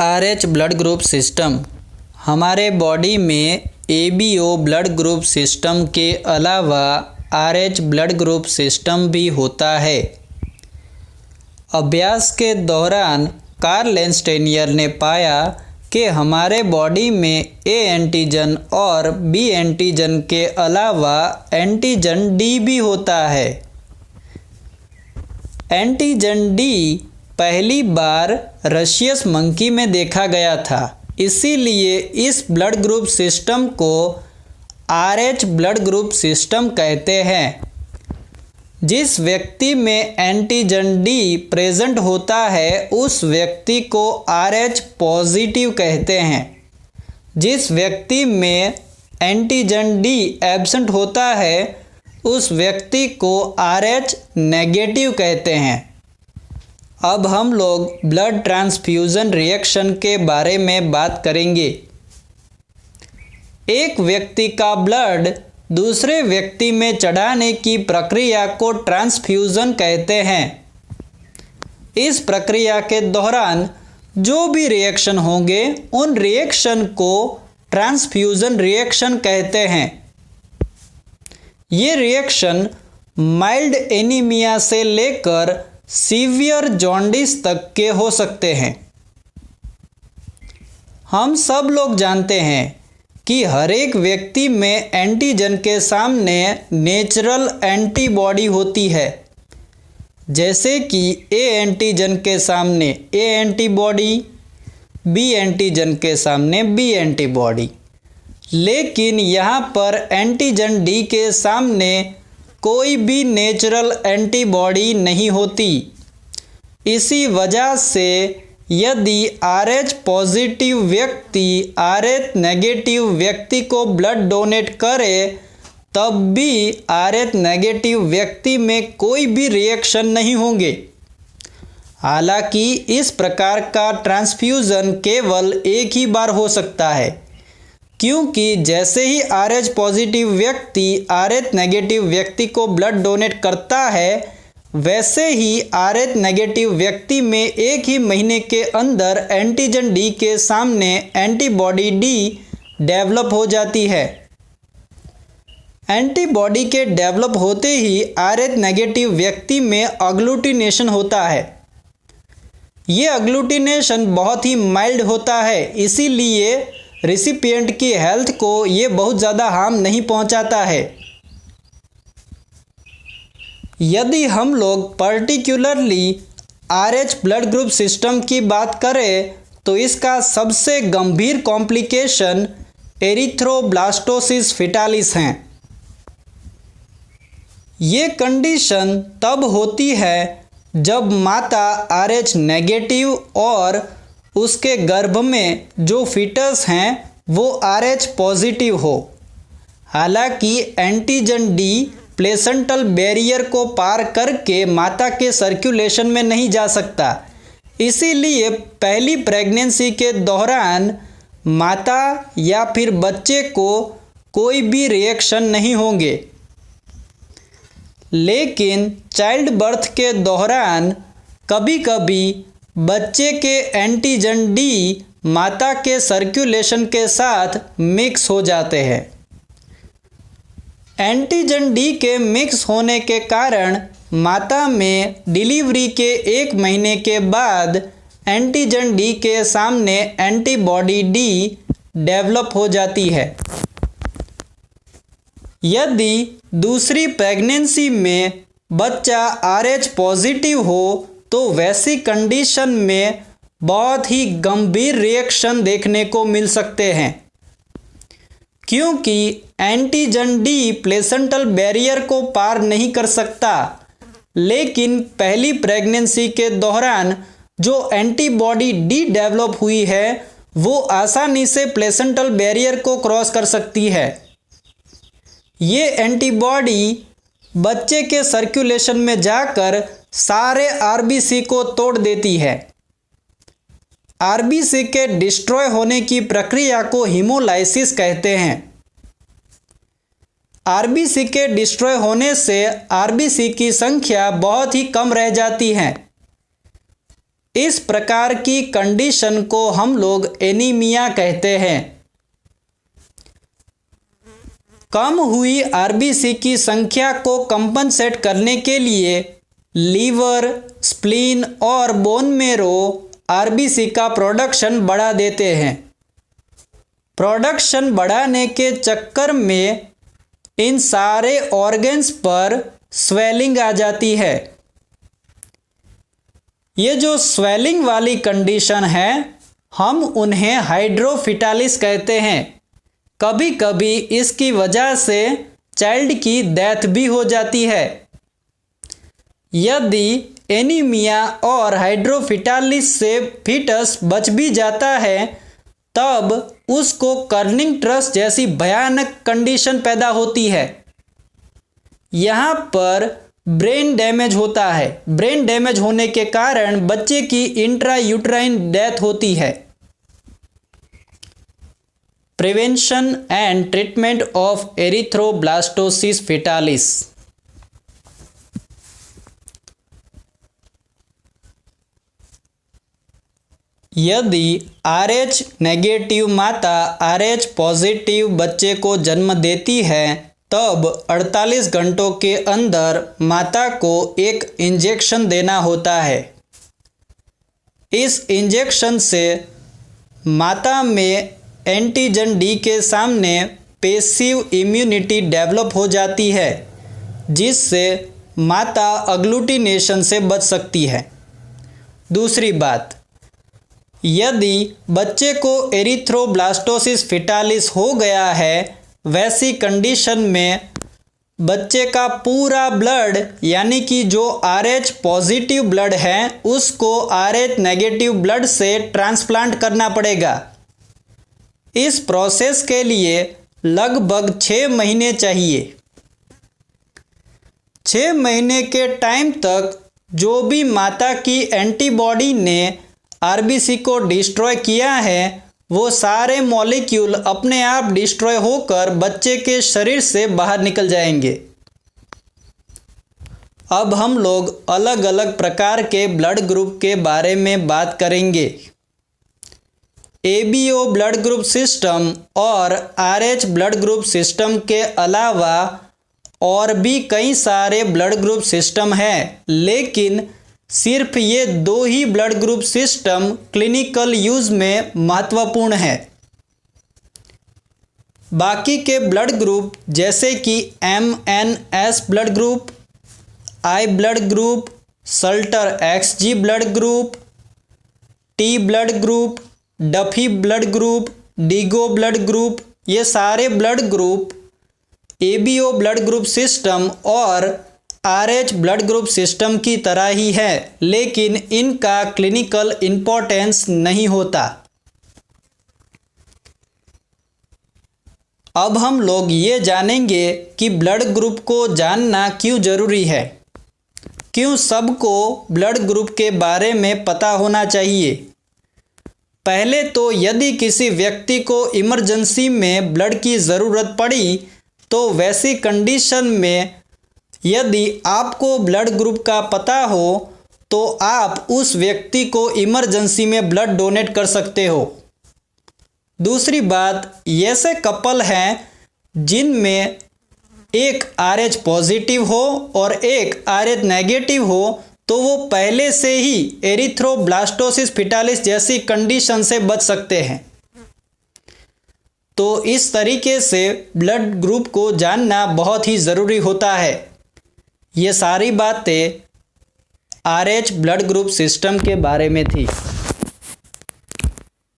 RH blood group system हमारे body में ABO blood group system के अलावा आरएच ब्लड ग्रुप सिस्टम भी होता है। अभ्यास के दौरान कार्ल लैंडस्टेनियर ने पाया कि हमारे बॉडी में ए एंटीजन और बी एंटीजन के अलावा एंटीजन डी भी होता है। एंटीजन डी पहली बार रशियस मंकी में देखा गया था, इसीलिए इस ब्लड ग्रुप सिस्टम को आरएच ब्लड ग्रुप सिस्टम कहते हैं। जिस व्यक्ति में एंटीजन डी प्रेजेंट होता है उस व्यक्ति को आरएच पॉजिटिव कहते हैं। जिस व्यक्ति में एंटीजन डी एब्सेंट होता है उस व्यक्ति को आरएच नेगेटिव कहते हैं। अब हम लोग ब्लड ट्रांसफ्यूजन रिएक्शन के बारे में बात करेंगे। एक व्यक्ति का ब्लड दूसरे व्यक्ति में चढ़ाने की प्रक्रिया को ट्रांसफ्यूजन कहते हैं। इस प्रक्रिया के दौरान जो भी रिएक्शन होंगे उन रिएक्शन को ट्रांसफ्यूजन रिएक्शन कहते हैं। ये रिएक्शन माइल्ड एनीमिया से लेकर सीवियर जॉन्डिस तक के हो सकते हैं। हम सब लोग जानते हैं कि हर एक व्यक्ति में एंटीजन के सामने नेचुरल एंटीबॉडी होती है, जैसे कि ए एंटीजन के सामने ए एंटीबॉडी, बी एंटीजन के सामने बी एंटीबॉडी। लेकिन यहाँ पर एंटीजन डी के सामने कोई भी नेचुरल एंटीबॉडी नहीं होती। इसी वजह से यदि आरएच पॉजिटिव व्यक्ति आरएच नेगेटिव व्यक्ति को ब्लड डोनेट करे तब भी आरएच नेगेटिव व्यक्ति में कोई भी रिएक्शन नहीं होंगे। हालांकि इस प्रकार का ट्रांसफ्यूजन केवल एक ही बार हो सकता है, क्योंकि जैसे ही आरएच पॉजिटिव व्यक्ति आरएच नेगेटिव व्यक्ति को ब्लड डोनेट करता है वैसे ही आरएच नेगेटिव व्यक्ति में एक ही महीने के अंदर एंटीजन डी के सामने एंटीबॉडी डी डेवलप हो जाती है। एंटीबॉडी के डेवलप होते ही आरएच नेगेटिव व्यक्ति में अग्लूटिनेशन होता है। ये अग्लूटिनेशन बहुत ही माइल्ड होता है, इसीलिए रिसिपिएंट की हेल्थ को ये बहुत ज़्यादा हार्म नहीं पहुंचाता है। यदि हम लोग particularly RH blood group system की बात करें तो इसका सबसे गंभीर कॉम्प्लिकेशन एरिथ्रोब्लास्टोसिस फिटालिस हैं। ये कंडीशन तब होती है जब माता आरएच नेगेटिव और उसके गर्भ में जो फीटस हैं वो आरएच पॉजिटिव हो। हालांकि एंटीजन डी प्लेसेंटल बैरियर को पार करके माता के सर्कुलेशन में नहीं जा सकता, इसीलिए पहली प्रेगनेंसी के दौरान माता या फिर बच्चे को कोई भी रिएक्शन नहीं होंगे। लेकिन चाइल्ड बर्थ के दौरान कभी कभी बच्चे के एंटीजन डी माता के सर्कुलेशन के साथ मिक्स हो जाते हैं। एंटीजन डी के मिक्स होने के कारण माता में डिलीवरी के एक महीने के बाद एंटीजन डी के सामने एंटीबॉडी डी डेवलप हो जाती है। यदि दूसरी प्रेगनेंसी में बच्चा आरएच पॉजिटिव हो तो वैसी कंडीशन में बहुत ही गंभीर रिएक्शन देखने को मिल सकते हैं, क्योंकि एंटीजन डी प्लेसेंटल बैरियर को पार नहीं कर सकता। लेकिन पहली प्रेगनेंसी के दौरान जो एंटीबॉडी डी डेवलप हुई है वो आसानी से प्लेसेंटल बैरियर को क्रॉस कर सकती है। ये एंटीबॉडी बच्चे के सर्कुलेशन में जाकर सारे आरबीसी को तोड़ देती है। आरबीसी के डिस्ट्रॉय होने की प्रक्रिया को हीमोलाइसिस कहते हैं। आरबीसी के डिस्ट्रॉय होने से आरबीसी की संख्या बहुत ही कम रह जाती है। इस प्रकार की कंडीशन को हम लोग एनीमिया कहते हैं। कम हुई आरबीसी की संख्या को कंपनसेट करने के लिए लीवर, स्प्लीन और बोन मेरो आरबीसी का प्रोडक्शन बढ़ा देते हैं। प्रोडक्शन बढ़ाने के चक्कर में इन सारे ऑर्गन्स पर स्वेलिंग आ जाती है। ये जो स्वेलिंग वाली कंडीशन है हम उन्हें हाइड्रोफिटालिस कहते हैं। कभी कभी इसकी वजह से चाइल्ड की डेथ भी हो जाती है। यदि एनीमिया और हाइड्रोफिटालिस से फीटस बच भी जाता है तब उसको कर्निंग ट्रस्ट जैसी भयानक कंडीशन पैदा होती है। यहाँ पर ब्रेन डैमेज होता है। ब्रेन डैमेज होने के कारण बच्चे की इंट्रायूट्राइन डेथ होती है। Prevention and treatment of erythroblastosis fetalis. यदि RH नेगेटिव माता RH पॉजिटिव बच्चे को जन्म देती है तब 48 घंटों के अंदर माता को एक इंजेक्शन देना होता है। इस इंजेक्शन से माता में एंटीजन डी के सामने पैसिव इम्यूनिटी डेवलप हो जाती है जिससे माता अग्लूटिनेशन से बच सकती है। दूसरी बात, यदि बच्चे को एरिथ्रोब्लास्टोसिस फेटालिस हो गया है वैसी कंडीशन में बच्चे का पूरा ब्लड यानी कि जो RH पॉजिटिव ब्लड है उसको RH नेगेटिव ब्लड से ट्रांसप्लांट करना पड़ेगा। इस प्रोसेस के लिए लगभग 6 महीने चाहिए। 6 महीने के टाइम तक जो भी माता की एंटीबॉडी ने आरबीसी को डिस्ट्रॉय किया है वो सारे मॉलिक्यूल अपने आप डिस्ट्रॉय होकर बच्चे के शरीर से बाहर निकल जाएंगे। अब हम लोग अलग अलग प्रकार के ब्लड ग्रुप के बारे में बात करेंगे। ABO ब्लड ग्रुप सिस्टम और RH ब्लड ग्रुप सिस्टम के अलावा और भी कई सारे ब्लड ग्रुप सिस्टम हैं, लेकिन सिर्फ ये 2 ही blood group system clinical use में महत्वपूर्ण है। बाकी के ब्लड ग्रुप जैसे कि MNS blood group, I blood group, सल्टर XG blood group, T blood group, Duffy blood group, Diego blood group, ये सारे blood group ABO blood group system और RH ब्लड ग्रुप सिस्टम की तरह ही है, लेकिन इनका क्लिनिकल इम्पोर्टेंस नहीं होता। अब हम लोग ये जानेंगे कि ब्लड ग्रुप को जानना क्यों ज़रूरी है, क्यों सबको ब्लड ग्रुप के बारे में पता होना चाहिए। पहले तो यदि किसी व्यक्ति को इमरजेंसी में ब्लड की ज़रूरत पड़ी तो वैसी कंडीशन में यदि आपको ब्लड ग्रुप का पता हो तो आप उस व्यक्ति को इमरजेंसी में ब्लड डोनेट कर सकते हो। दूसरी बात, ऐसे कपल हैं जिनमें एक RH पॉजिटिव हो और एक RH नेगेटिव हो तो वो पहले से ही एरिथ्रोब्लास्टोसिस फेटालिस जैसी कंडीशन से बच सकते हैं। तो इस तरीके से ब्लड ग्रुप को जानना बहुत ही ज़रूरी होता है। ये सारी बातें RH ब्लड ग्रुप सिस्टम के बारे में थी।